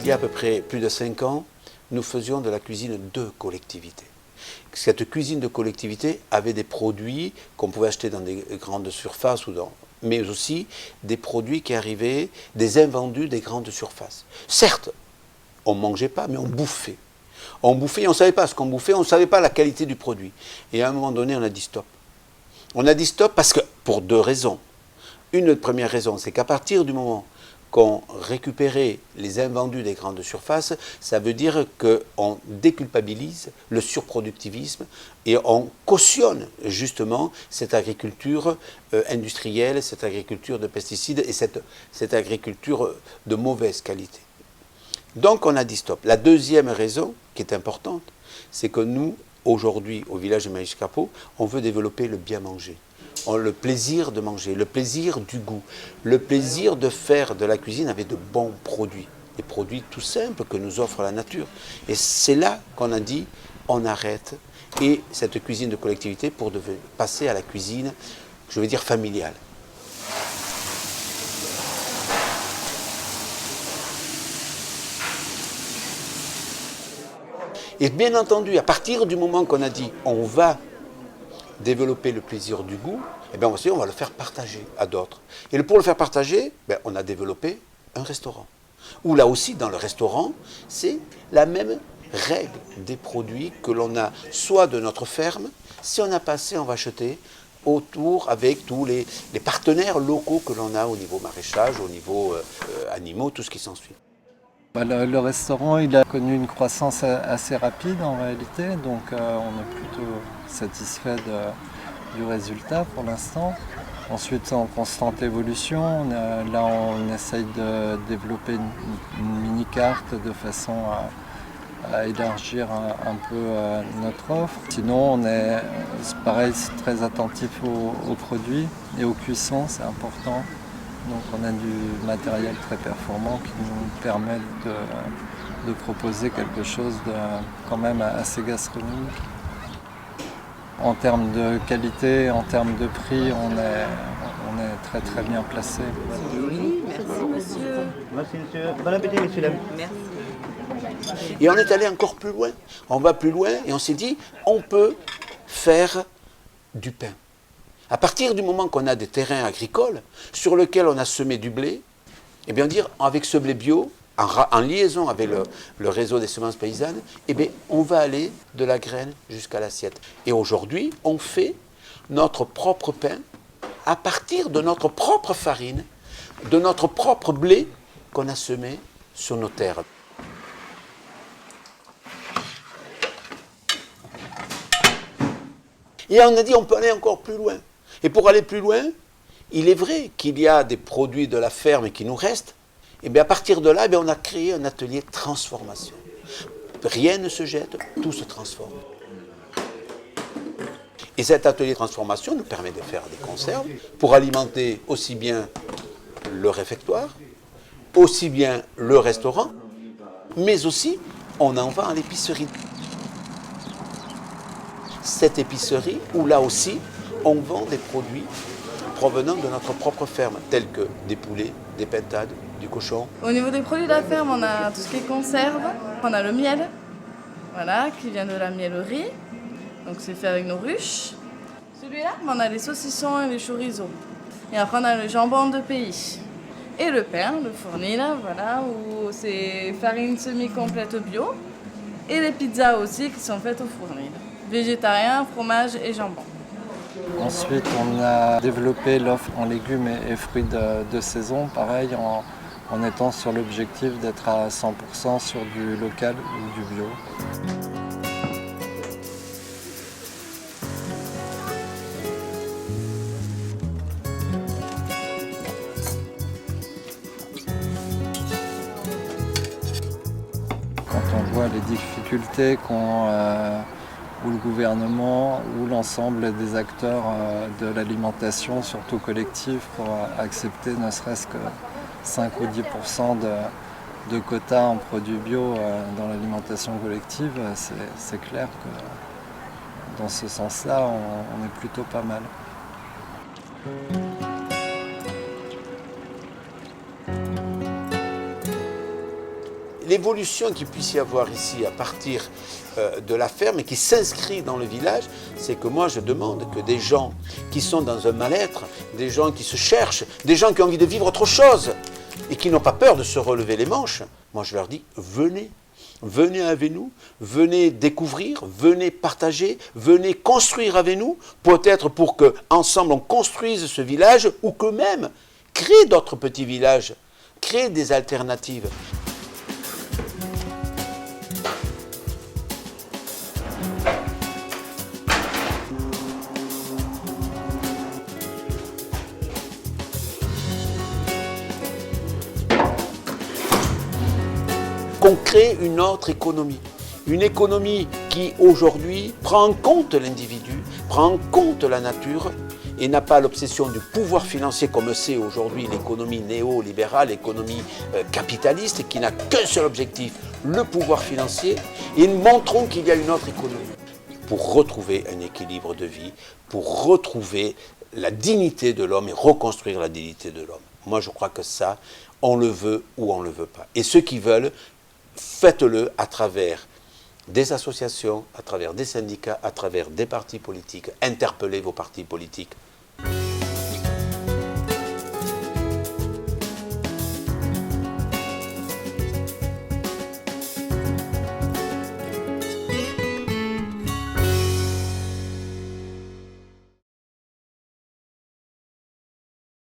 il y a à peu près plus de 5 ans, nous faisions de la cuisine de collectivité. Cette cuisine de collectivité avait des produits qu'on pouvait acheter dans des grandes surfaces, mais aussi des produits qui arrivaient, des invendus des grandes surfaces. Certes, on ne mangeait pas, mais on bouffait. On bouffait et on ne savait pas ce qu'on bouffait, on ne savait pas la qualité du produit. Et à un moment donné, on a dit stop. On a dit stop parce que, pour 2 raisons. Une première raison, c'est qu'à partir du moment qu'on récupérait les invendus des grandes surfaces, ça veut dire qu'on déculpabilise le surproductivisme et on cautionne justement cette agriculture industrielle, cette agriculture de pesticides et cette agriculture de mauvaise qualité. Donc on a dit stop. La deuxième raison, qui est importante, c'est que nous, aujourd'hui, au village de Maïs-Capo, on veut développer le bien manger. Le plaisir de manger, le plaisir du goût, le plaisir de faire de la cuisine avec de bons produits, des produits tout simples que nous offre la nature. Et c'est là qu'on a dit, on arrête, et cette cuisine de collectivité pour passer à la cuisine, je veux dire familiale. Et bien entendu, à partir du moment qu'on a dit, on va développer le plaisir du goût, eh bien aussi on va le faire partager à d'autres. Et pour le faire partager, on a développé un restaurant. Où là aussi, dans le restaurant, c'est la même règle des produits que l'on a soit de notre ferme, si on n'a pas assez, on va acheter autour avec tous les partenaires locaux que l'on a au niveau maraîchage, au niveau animaux, tout ce qui s'ensuit. Le restaurant il a connu une croissance assez rapide en réalité, donc on est plutôt satisfait du résultat pour l'instant. Ensuite, en constante évolution, là on essaye de développer une mini-carte de façon à élargir un peu notre offre. Sinon, on est pareil, très attentif aux produits et aux cuissons, c'est important. Donc on a du matériel très performant qui nous permet de proposer quelque chose de quand même assez gastronomique. En termes de qualité, en termes de prix, on est très très bien placé. Oui, merci monsieur. Merci monsieur. Bon appétit messieurs. Merci. Et on est allé encore plus loin. On va plus loin et on s'est dit, on peut faire du pain. À partir du moment qu'on a des terrains agricoles sur lesquels on a semé du blé, eh bien dire avec ce blé bio, en liaison avec le réseau des semences paysannes, eh bien, on va aller de la graine jusqu'à l'assiette. Et aujourd'hui, on fait notre propre pain à partir de notre propre farine, de notre propre blé qu'on a semé sur nos terres. Et on a dit on peut aller encore plus loin. Et pour aller plus loin, il est vrai qu'il y a des produits de la ferme qui nous restent. Et bien à partir de là, on a créé un atelier transformation. Rien ne se jette, tout se transforme. Et cet atelier transformation nous permet de faire des conserves pour alimenter aussi bien le réfectoire, aussi bien le restaurant, mais aussi on en vend à l'épicerie. Cette épicerie où là aussi on vend des produits provenant de notre propre ferme, tels que des poulets, des pintades, du cochon. Au niveau des produits de la ferme, on a tout ce qui est conserve, on a le miel, voilà, qui vient de la miellerie, donc c'est fait avec nos ruches. Celui-là, on a les saucissons et les chorizo. Et après on a le jambon de pays. Et le pain, le fournil, voilà, où c'est farine semi-complète bio. Et les pizzas aussi qui sont faites au fournil. Végétarien, fromage et jambon. Ensuite, on a développé l'offre en légumes et fruits de saison, pareil, en étant sur l'objectif d'être à 100% sur du local ou du bio. Quand on voit les difficultés où le gouvernement ou l'ensemble des acteurs de l'alimentation, surtout collective, pour accepter ne serait-ce que 5 ou 10% de quotas en produits bio dans l'alimentation collective, c'est clair que dans ce sens-là, on est plutôt pas mal. l'évolution qu'il puisse y avoir ici à partir de la ferme et qui s'inscrit dans le village, c'est que moi je demande que des gens qui sont dans un mal-être, des gens qui se cherchent, des gens qui ont envie de vivre autre chose et qui n'ont pas peur de se relever les manches, moi je leur dis venez. Venez avec nous, venez découvrir, venez partager, venez construire avec nous, peut-être pour qu'ensemble on construise ce village ou que même créer d'autres petits villages, créer des alternatives. Qu'on crée une autre économie. Une économie qui, aujourd'hui, prend en compte l'individu, prend en compte la nature et n'a pas l'obsession du pouvoir financier comme c'est aujourd'hui l'économie néolibérale, l'économie capitaliste, qui n'a qu'un seul objectif, le pouvoir financier. Et nous montrons qu'il y a une autre économie pour retrouver un équilibre de vie, pour retrouver la dignité de l'homme et reconstruire la dignité de l'homme. Moi, je crois que ça, on le veut ou on ne le veut pas. Et ceux qui veulent, faites-le à travers des associations, à travers des syndicats, à travers des partis politiques. Interpellez vos partis politiques